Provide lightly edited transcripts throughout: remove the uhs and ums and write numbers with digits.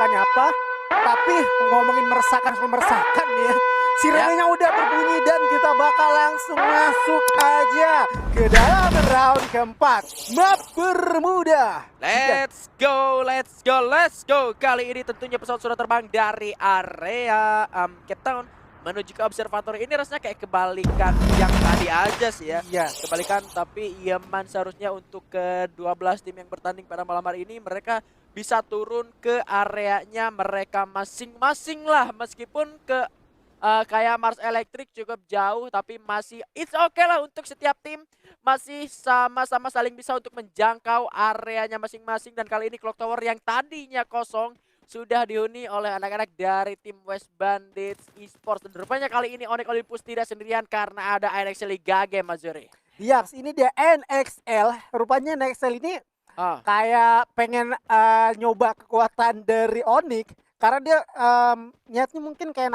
meresahkannya apa. Tapi ngomongin meresahkan nih ya. Sirenenya udah berbunyi dan kita bakal langsung masuk aja ke dalam round keempat. Map Bermuda. Let's go, let's go, let's go. Kali ini tentunya pesawat sudah terbang dari area Cape Town menuju ke observatory. Ini rasanya kayak kebalikan yang tadi aja sih ya. Iya. Kebalikan, tapi Yemen seharusnya untuk ke-12 tim yang bertanding pada malam hari ini mereka bisa turun ke areanya mereka masing-masing lah. Meskipun kayak Mars Electric cukup jauh, tapi masih it's okay lah untuk setiap tim masih sama-sama saling bisa untuk menjangkau areanya masing-masing. Dan kali ini Clock Tower yang tadinya kosong sudah dihuni oleh anak-anak dari tim West Bandits Esports. Dan rupanya kali ini Onyx Olympus tidak sendirian karena ada NXL Liga Game, Mas Zuri. Iya, ini dia NXL. Rupanya NXL ini kayak pengen nyoba kekuatan dari Onyx. Karena dia niatnya mungkin kayak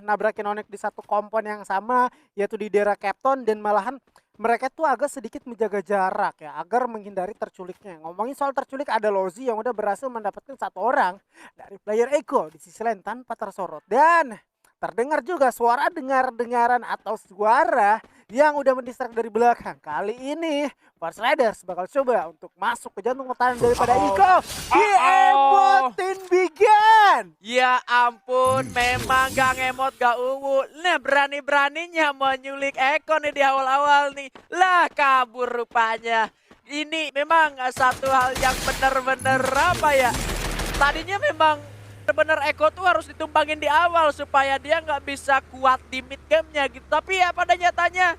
nabrakin Onyx di satu kompon yang sama, yaitu di daerah Cape Town, dan malahan mereka tuh agak sedikit menjaga jarak ya, agar menghindari terculiknya. Ngomongin soal terculik, ada Lozi yang udah berhasil mendapatkan satu orang dari player Eko di sisi lain tanpa tersorot. Dan terdengar juga suara dengar-dengaran atau suara yang udah mendistrak dari belakang. Kali ini Force Riders bakal coba untuk masuk ke jantung pertahanan daripada Iko. Diemotin Bigan. Ya ampun, memang gak ngemot gak uwu. Nah, berani-beraninya menyulik Eko nih di awal-awal nih. Lah, kabur rupanya. Ini memang satu hal yang bener-bener apa ya. Tadinya memang bener-bener Eko tuh harus ditumbangin di awal supaya dia nggak bisa kuat di mid game-nya gitu. Tapi ya pada nyatanya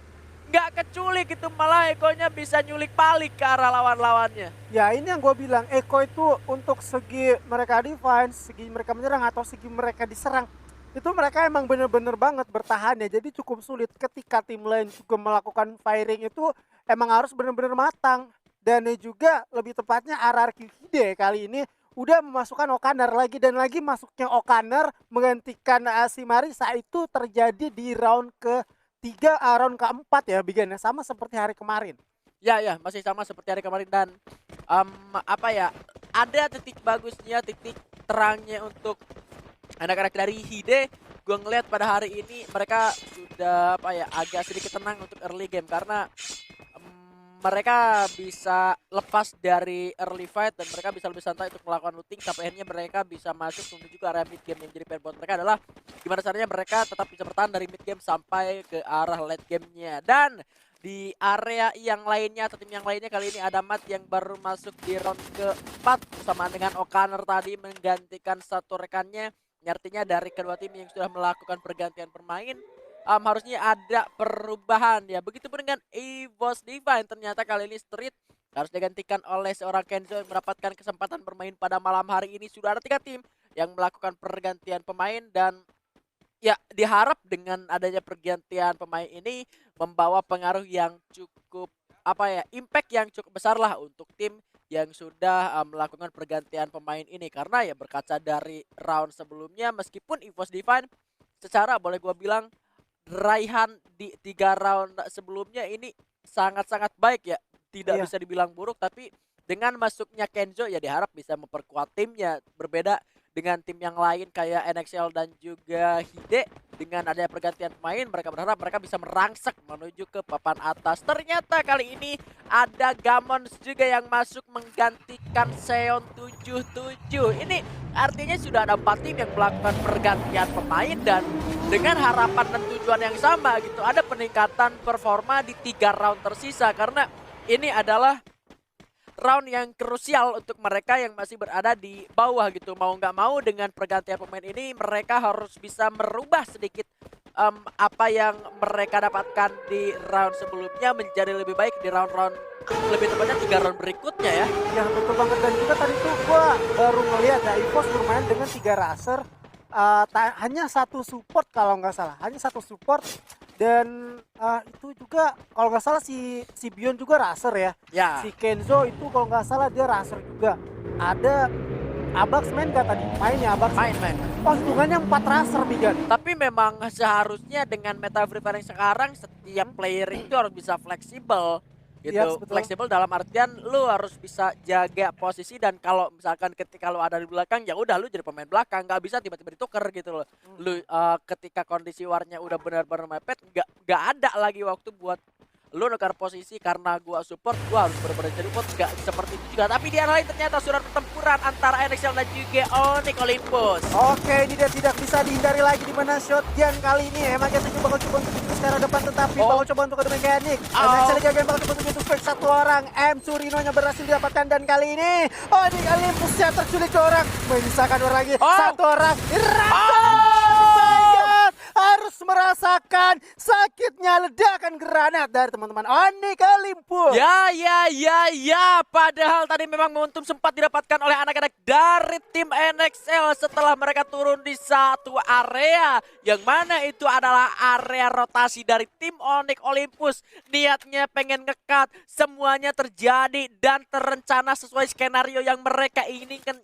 nggak keculik gitu, malah Ekonya bisa nyulik balik ke arah lawan-lawannya. Ya ini yang gue bilang, Eko itu untuk segi mereka defense, segi mereka menyerang atau segi mereka diserang, itu mereka emang bener-bener banget bertahan ya. Jadi cukup sulit ketika tim lain juga melakukan firing, itu emang harus bener-bener matang. Dan juga lebih tepatnya RRQ Hide kali ini udah memasukkan Okaner lagi, dan lagi masuknya Okaner menggantikan si Marisa itu terjadi di round ke-3, round ke-4 ya, Bigan, sama seperti hari kemarin. Ya masih sama seperti hari kemarin. Dan apa ya, ada titik bagusnya, titik terangnya untuk anak-anak dari Hide. Gue ngeliat pada hari ini mereka sudah apa ya, agak sedikit tenang untuk early game karena mereka bisa lepas dari early fight dan mereka bisa lebih santai untuk melakukan looting sampai akhirnya mereka bisa masuk menuju ke area mid game. Yang jadi PR buat mereka adalah gimana caranya mereka tetap bisa bertahan dari mid game sampai ke arah late game-nya. Dan di area yang lainnya atau tim yang lainnya, kali ini ada Matt yang baru masuk di round ke-4 bersamaan dengan Okaner tadi menggantikan satu rekannya. Artinya dari kedua tim yang sudah melakukan pergantian pemain, harusnya ada perubahan ya. Begitupun dengan EVOS Divine, ternyata kali ini Street harus digantikan oleh seorang Kenzo yang mendapatkan kesempatan bermain pada malam hari ini. Sudah ada 3 tim yang melakukan pergantian pemain dan ya diharap dengan adanya pergantian pemain ini membawa pengaruh yang cukup apa ya, impact yang cukup besar lah untuk tim yang sudah melakukan pergantian pemain ini. Karena ya berkaca dari round sebelumnya, meskipun EVOS Divine secara boleh gua bilang raihan di 3 round sebelumnya ini sangat-sangat baik ya. Tidak bisa dibilang buruk, tapi dengan masuknya Kenzo ya diharap bisa memperkuat timnya. Berbeda dengan tim yang lain kayak NXL dan juga Hide, dengan adanya pergantian pemain mereka berharap mereka bisa merangsek menuju ke papan atas. Ternyata kali ini ada Gamons juga yang masuk menggantikan Seon 77. Ini artinya sudah ada 4 tim yang melakukan pergantian pemain dan dengan harapan dan tujuan yang sama gitu. Ada peningkatan performa di 3 round tersisa karena ini adalah round yang krusial untuk mereka yang masih berada di bawah gitu. Mau nggak mau dengan pergantian pemain ini mereka harus bisa merubah sedikit apa yang mereka dapatkan di round sebelumnya menjadi lebih baik di round-round, lebih tepatnya 3 round berikutnya ya. Ya betul banget, dan juga tadi tuh gua baru ngeliat ya EVOS bermain dengan 3 racer, hanya 1 support kalau nggak salah, hanya 1 support. Dan itu juga kalau nggak salah si Bion juga racer ya. Si Kenzo itu kalau nggak salah dia racer juga. Ada Abax main gak tadi? Main ya Abax? Main. Oh hitungannya 4 racer Bigan. Tapi memang seharusnya dengan meta Free Fire yang sekarang setiap player itu harus bisa fleksibel. gitu. Yes, betul. Fleksibel dalam artian lu harus bisa jaga posisi, dan kalau misalkan ketika lu ada di belakang ya udah lu jadi pemain belakang, nggak bisa tiba-tiba ditukar gitu loh. Lu ketika kondisi warnya udah benar-benar mepet, nggak ada lagi waktu buat lu nukar posisi karena gua support, gua harus benar-benar jadi support, nggak seperti itu juga. Tapi di arah lain ternyata surat pertempuran antara NXL dan juga Onyx Olympus. Oke, ini dia tidak bisa dihindari lagi di mana shotgun kali ini. Emang kita bakal coba untuk itu secara depan, tetapi bakal coba untuk ada mekanik. NXL gagal bakal coba untuk fake satu orang. M Surino-nya berhasil didapatkan, dan kali ini Onyx Olympus yang terculik seorang menyisakan orang lagi. Satu orang. Harus merasakan sakitnya ledakan granat dari teman-teman Onyx Olympus. Ya. Padahal tadi memang momentum sempat didapatkan oleh anak-anak dari tim NXL setelah mereka turun di satu area. Yang mana itu adalah area rotasi dari tim Onyx Olympus. Niatnya pengen ngekat, semuanya terjadi dan terencana sesuai skenario yang mereka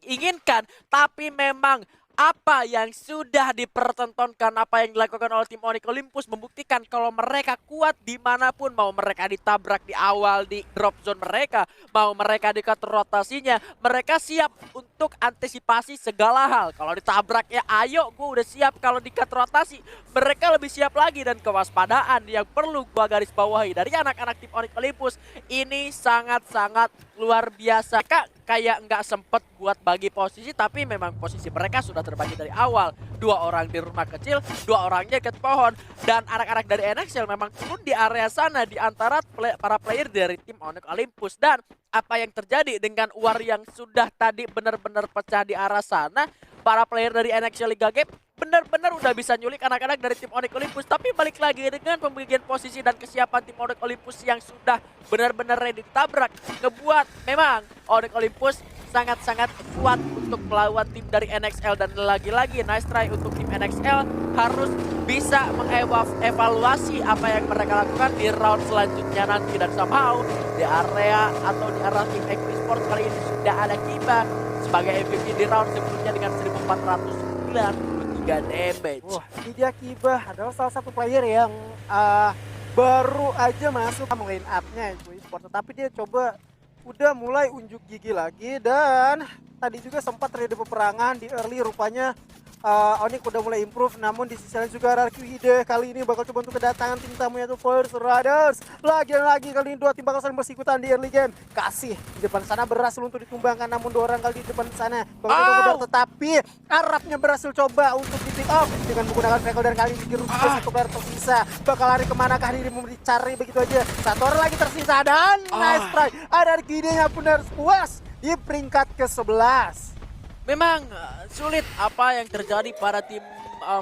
inginkan. Tapi memang apa yang sudah dipertontonkan, apa yang dilakukan oleh tim Onyx Olympus membuktikan kalau mereka kuat dimanapun. Mau mereka ditabrak di awal di drop zone mereka, mau mereka di cut rotasinya, mereka siap untuk antisipasi segala hal. Kalau ditabrak ya ayo, gue udah siap. Kalau di cut rotasi mereka lebih siap lagi. Dan kewaspadaan yang perlu gue garis bawahi dari anak-anak tim Onyx Olympus ini sangat-sangat luar biasa. Kayak nggak sempet buat bagi posisi, tapi memang posisi mereka sudah terbagi dari awal. 2 orang di rumah kecil, 2 orangnya ke pohon. Dan anak-anak dari NXL memang turun di area sana di antara para player dari tim Onyx Olympus. Dan apa yang terjadi dengan war yang sudah tadi benar-benar pecah di arah sana, para player dari NXL Liga Game benar-benar udah bisa nyulik anak-anak dari tim Onyx Olympus. Tapi balik lagi dengan pembagian posisi dan kesiapan tim Onyx Olympus yang sudah benar-benar ready ditabrak, ngebuat memang Onyx Olympus sangat-sangat kuat untuk melawan tim dari NXL. Dan lagi-lagi nice try untuk tim NXL harus bisa mengevaluasi apa yang mereka lakukan di round selanjutnya nanti. Dan somehow di area atau di arah tim Esports kali ini sudah ada Kiba sebagai MVP di round sebelumnya dengan 1493 damage. Wah, ini dia Kiba adalah salah satu player yang baru aja masuk line up-nya Esports, tetapi dia coba udah mulai unjuk gigi lagi. Dan tadi juga sempat terjadi peperangan di early, rupanya Onyx udah mulai improve. Namun di sisi lain juga RRQ Hide kali ini bakal coba untuk kedatangan tim tamunya itu Force Riders. Lagi kali ini 2 tim bakal saling bersikutan di early game. Kasih di depan sana berhasil untuk ditumbangkan, namun 2 orang kali di depan sana tetapi Arabnya berhasil coba untuk di pick off dengan menggunakan Vehicle, dan kali ini Girus satu player tersisa. Bakal lari kemanakah dirimu, dicari begitu aja. 1 orang lagi tersisa, dan nice try. RRQ Hide-nya pun harus puas di peringkat ke-11. Memang sulit apa yang terjadi pada tim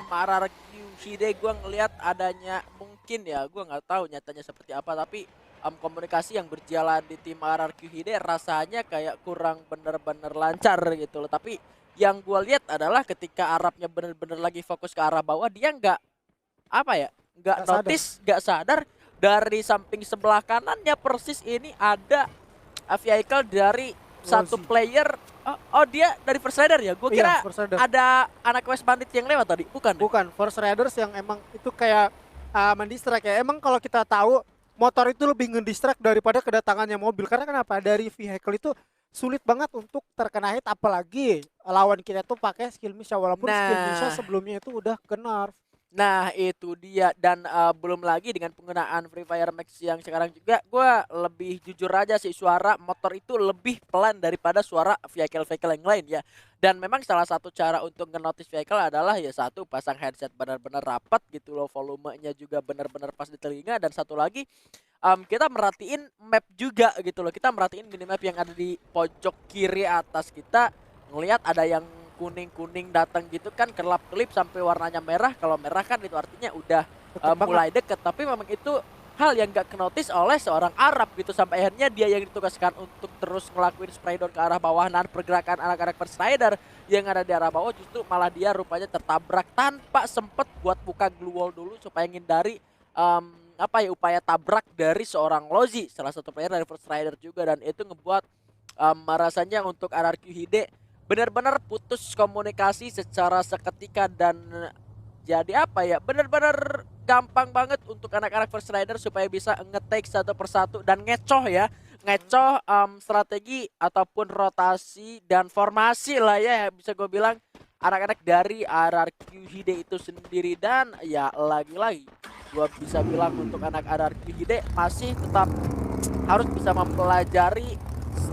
RRQ Hide. Gue ngelihat adanya mungkin ya, gue nggak tahu nyatanya seperti apa, tapi komunikasi yang berjalan di tim RRQ Hide rasanya kayak kurang bener-bener lancar gitu loh. Tapi yang gue lihat adalah ketika Arabnya bener-bener lagi fokus ke arah bawah, dia nggak notice, nggak sadar dari samping sebelah kanannya persis ini ada vehicle dari satu player. Oh dia dari First Rider ya? Gue kira ada anak West Bandit yang lewat tadi, bukan? Bukan, First Riders yang emang itu kayak mendistract ya. Emang kalau kita tahu motor itu lebih ngedistract daripada kedatangannya mobil. Karena kenapa? Dari vehicle itu sulit banget untuk terkena hit, apalagi lawan kita tuh pakai skill Misha, walaupun skill Misha sebelumnya itu udah ke nerf. Nah itu dia, dan belum lagi dengan penggunaan Free Fire Max yang sekarang juga, gue lebih jujur aja sih, suara motor itu lebih pelan daripada suara vehicle-vehicle yang lain ya. Dan memang salah satu cara untuk nge-notice vehicle adalah ya satu, pasang headset benar-benar rapat gitu loh, volumenya juga benar-benar pas di telinga. Dan satu lagi, kita merhatiin map juga gitu loh, kita merhatiin minimap yang ada di pojok kiri atas kita, ngelihat ada yang kuning-kuning datang gitu kan, kelap-kelip sampai warnanya merah. Kalau merah kan itu artinya udah mulai deket. Tapi memang itu hal yang gak kenotis oleh seorang Arab gitu, sampai akhirnya dia yang ditugaskan untuk terus ngelakuin spray down ke arah bawah. Dan pergerakan anak-anak First Rider yang ada di arah bawah justru malah dia rupanya tertabrak tanpa sempet buat buka glue wall dulu supaya ngindari upaya tabrak dari seorang Lozi, salah satu player dari First Rider juga. Dan itu ngebuat rasanya untuk RRQ Hide benar-benar putus komunikasi secara seketika. Dan jadi apa ya, bener-bener gampang banget untuk anak-anak First Rider supaya bisa nge-take satu persatu dan ngecoh ya. Ngecoh strategi ataupun rotasi dan formasi lah ya, bisa gue bilang anak-anak dari RRQ Hide itu sendiri. Dan ya lagi-lagi gue bisa bilang untuk anak RRQ Hide masih tetap harus bisa mempelajari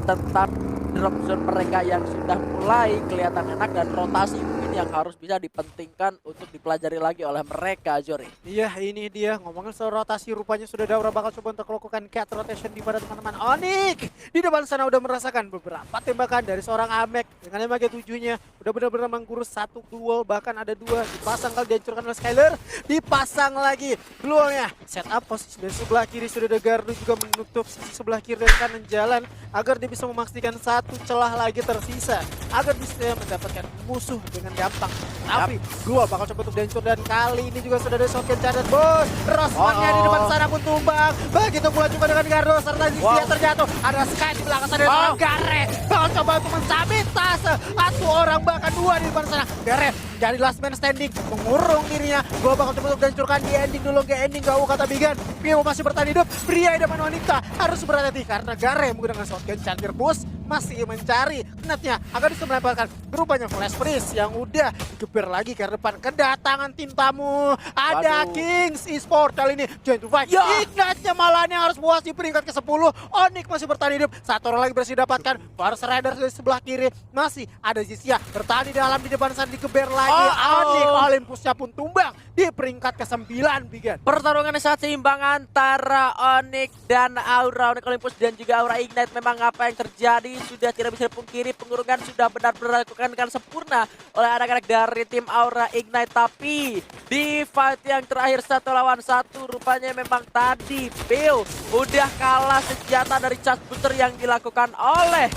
tentang drop zone mereka yang sudah mulai kelihatan enak dan rotasi mungkin yang harus bisa dipentingkan untuk dipelajari lagi oleh mereka, Jori. Iya, ini dia ngomongin soal rotasi, rupanya sudah Daura bakal coba untuk melakukan cat rotation di pada teman-teman Onyx. Di depan sana udah merasakan beberapa tembakan dari seorang Amek dengan MG7-nya udah benar-benar menggurus satu duel, bahkan ada dua dipasang kali dihancurkan oleh Skyler, dipasang lagi duelnya. Setup posisi dari sebelah kiri sudah ada Gardu juga menutup sisi sebelah kiri dan kanan jalan agar dia bisa memastikan satu celah lagi tersisa agar bisa mendapatkan musuh dengan gampang. Tapi gua bakal coba untuk dihancur dan kali ini juga sudah ada shotgun cadat bos. Rosmannya di depan sana pun tumbang. Begitu pula juga dengan Gardo serta Zizia terjatuh. Ada Sky di belakang sana dengan Gare. Bakal coba untuk mensabotase satu orang bahkan dua di depan sana. Gare jadi last man standing mengurung dirinya. Gua bakal coba untuk dihancurkan di ending dulu, ke ending gak kata Bigan. Pio masih bertahan hidup. Pria idaman wanita harus berhati-hati karena Gare menggunakan shotgun cadir bus masih mencari netnya agar bisa melemparkan rupanya flash freeze yang udah digeber lagi ke depan kedatangan tim tamu. Ada Kings Esport kali ini join to fight. Ignite-nya malah yang harus puas di peringkat ke-10. Onyx masih bertahan hidup. Satu orang lagi berhasil didapatkan. First Rider di sebelah kiri masih ada Zizia bertahan di dalam, di depan sana digeber lagi. Onyx Olympusnya pun tumbang di peringkat ke-9, Bigan. Pertarungan saat seimbang antara Onyx dan Aura, Onyx Olympus dan juga Aura Ignite. Memang apa yang terjadi sudah tidak bisa dipungkiri, pengurungan sudah benar-benar dilakukan dengan sempurna oleh anak-anak dari tim Aura Ignite. Tapi di fight yang terakhir 1 lawan 1 rupanya memang tadi Bill udah kalah senjata dari charge booster yang dilakukan oleh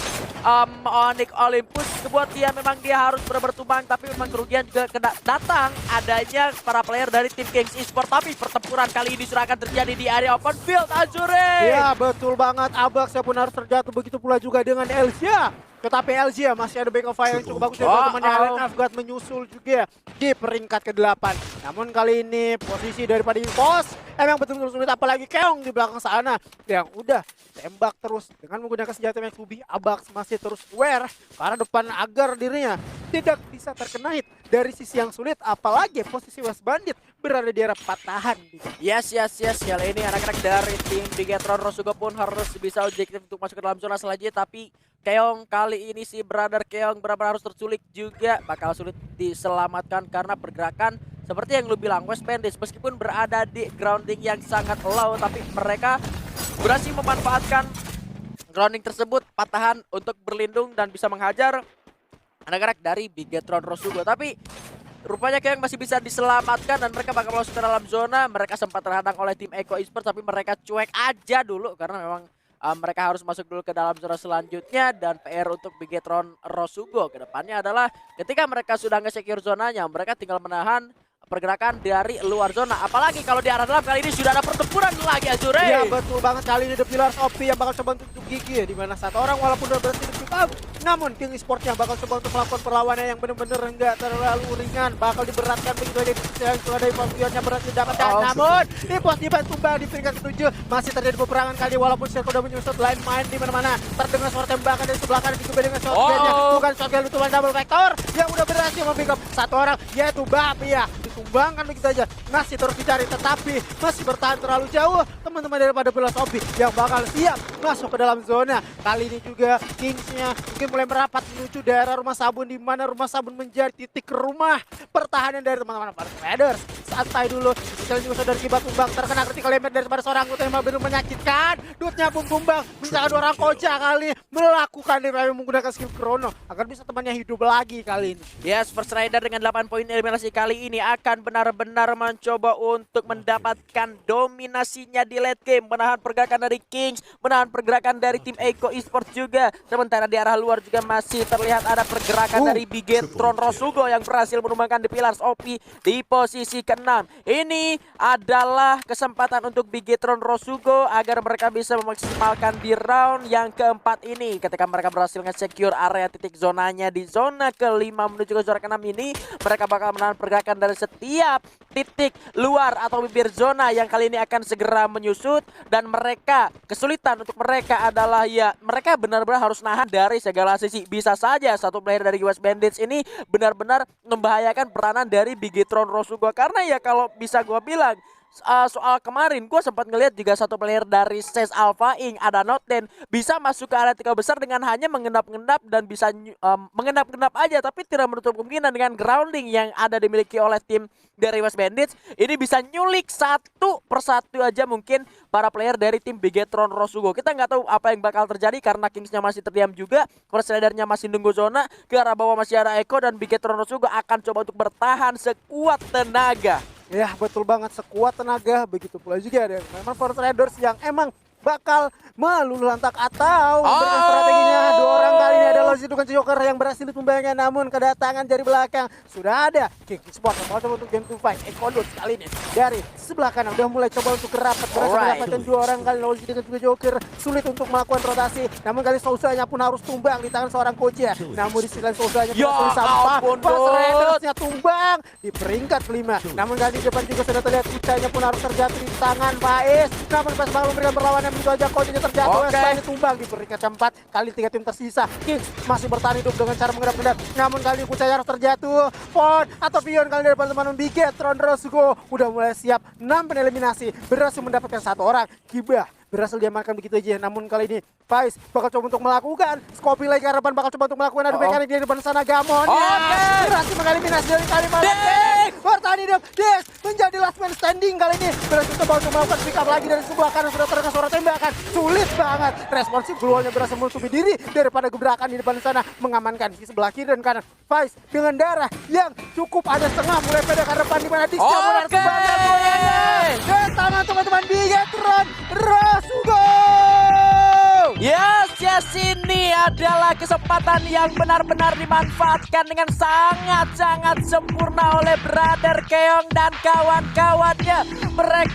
Onyx Olympus. Kebuat dia memang dia harus bertumbang, tapi memang kerugian juga datang adanya para player dari tim Kings Esport. Tapi pertempuran kali ini sudah akan terjadi di area open field, Azure. Ya betul banget, Abax pun harus terjatuh, begitu pula juga dengan Elsia. Tetapi LG masih ada back of fire yang cukup bagus dari temannya Allen Afghat menyusul juga di peringkat ke-8. Namun kali ini posisi daripada Impos emang betul-betul sulit, apalagi Keong di belakang sana yang udah tembak terus dengan menggunakan senjata Max Ruby. Abax masih terus aware karena depan agar dirinya tidak bisa terkena hit dari sisi yang sulit, apalagi posisi West Bandit berada di arah patahan. Yes. Kali ini anak-anak dari tim Bigetron Rosugo pun harus bisa objektif untuk masuk ke dalam zona selanjutnya. Tapi Keong kali ini si brother Keong benar-benar harus terculik juga, bakal sulit diselamatkan karena pergerakan seperti yang lu bilang West Bandit meskipun berada di grounding yang sangat low, tapi mereka berhasil memanfaatkan grounding tersebut patahan untuk berlindung dan bisa menghajar anak-anak dari Bigetron Rosugo. Tapi rupanya Keong masih bisa diselamatkan dan mereka bakal masuk ke dalam zona. Mereka sempat terhadang oleh tim Eco Esport tapi mereka cuek aja dulu karena memang mereka harus masuk dulu ke dalam zona selanjutnya. Dan PR untuk Bigetron Rosugo ke depannya adalah ketika mereka sudah nge-secure zonanya, mereka tinggal menahan pergerakan dari luar zona. Apalagi kalau di arah dalam kali ini sudah ada pertempuran lagi, Azure. Ya betul banget, kali ini The Pillars OP yang bakal coba untuk gigi ya, dimana satu orang walaupun udah berhasil di-pick, namun King Esport yang bakal coba untuk melakukan perlawanan yang benar-benar enggak terlalu ringan, bakal diberatkan begitu aja yang sudah ada Impulsionnya berhasil didapatkan. Namun di pos tumbang di peringkat ke-7 masih terjadi peperangan kali, walaupun Circle udah menyusut line main di mana-mana. Terdengar suara tembakan dari sebelah kanan dicoba dengan shotgunnya, bukan shotgun lutulan double vector yang udah berhasil mempick up satu orang yaitu Babi ya. Ditumbangkan begitu aja, masih terus dicari tetapi masih bertahan terlalu jauh teman-teman daripada Pillars OP yang bakal siap masuk ke dalam zona. Kali ini juga Kingsnya mungkin mulai merapat menuju daerah rumah sabun, di mana rumah sabun menjadi titik rumah pertahanan dari teman-teman First Riders. Santai dulu, misalnya juga saudara kibat tumbang, terkena critical damage daripada seorang anggota yang benar menyakitkan. Dutnya pun tumbang, misalkan orang kocak kali melakukan revive menggunakan skill Chrono agar bisa temannya hidup lagi kali ini. Yes, First Rider dengan 8 poin eliminasi kali ini akan benar-benar mencoba untuk mendapatkan dominasinya di late game, menahan pergerakan dari Kings, menahan pergerakan dari tim Eco Esport juga. Sementara di arah luar juga masih terlihat ada pergerakan dari Bigetron Rosugo yang berhasil menumbangkan The Pillars OP di posisi ke-6. ke-6. Ini adalah kesempatan untuk Bigetron Rosugo agar mereka bisa memaksimalkan di round yang keempat ini. Ketika mereka berhasil nge-secure area titik zonanya di zona ke-5 menuju ke zona ke-6 ini, mereka bakal menahan pergerakan dari setiap titik luar atau bibir zona yang kali ini akan segera menyusut. Dan mereka, kesulitan untuk mereka adalah ya mereka benar-benar harus nahan dari segala sisi. Bisa saja satu player dari US Bandits ini benar-benar membahayakan peranan dari Bigetron Rosugo. Karena ya kalau bisa gue bilang, soal kemarin gue sempat ngelihat juga satu player dari SES Alpha Inc. ada Noten bisa masuk ke area 3 besar dengan hanya mengendap-endap dan bisa mengendap-endap aja, tapi tidak menutup kemungkinan dengan grounding yang ada dimiliki oleh tim dari West Bandits ini bisa nyulik satu persatu aja mungkin para player dari tim Bigetron Rosugo. Kita nggak tahu apa yang bakal terjadi karena Kingsnya masih terdiam juga, First Ridernya masih nunggu zona, ke arah bawah masih ada Eko dan Bigetron Rosugo akan coba untuk bertahan sekuat tenaga. Ya betul banget, sekuat tenaga. Begitu pula juga ada memang Forest Raiders yang emang bakal meluluh lantak atau memberikan strateginya. Dua orang kali ini ada Lozi Dukan Joker yang berhasil ditumbangnya, namun kedatangan dari belakang sudah ada King Sport yang mau coba untuk game to fight. Ekodot kali ini dari sebelah kanan udah mulai coba untuk kerapat, berhasil mendapatkan dua orang kali Lozi Dukan Joker. Sulit untuk melakukan rotasi, namun kali Sousanya pun harus tumbang di tangan seorang Koja. Namun di sisi lain Sousanya berhasil sampah, Forest Raidersnya tumbang di peringkat kelima. Namun kali di depan juga sudah terlihat Kucanya pun harus terjatuh di tangan Faiz. Namun pas bakal memberikan perlawanan begitu aja, Kojanya terjatuh, Westline tumbang di peringkat keempat. Kali 3 tim tersisa, Kings masih bertahan hidup dengan cara mengendap-endap. Namun kali ini Kucanya harus terjatuh. Ford atau Pion kali dari teman-teman Bigetron Rosugo udah mulai siap 6 peneliminasi, berhasil mendapatkan satu orang. Kibah berhasil diamankan begitu aja. Namun kali ini Faiz bakal coba untuk melakukan Scopi lagi ke harapan, bakal coba untuk melakukan adu mekanik di depan sana. Gamon berhasil mengeliminasi dari kali malam. Bertahan hidup, Dex menjadi last man standing kali ini. Berhasil coba untuk melakukan pick up lagi dari sebelah kanan, sudah terdengar suara tembakan. Sulit banget, responsif keluarnya berhasil menutupi diri daripada gebrakan di depan sana, mengamankan di sebelah kiri dan kanan. Faiz dengan darah yang cukup ada setengah mulai pada ke depan di mana Dixnya mulai sebanyak goyangnya dan tangan teman-teman Bigetron Rosugo. Yes, ini adalah kesempatan yang benar-benar dimanfaatkan dengan sangat-sangat sempurna oleh Brother Keong dan kawan-kawannya. Mereka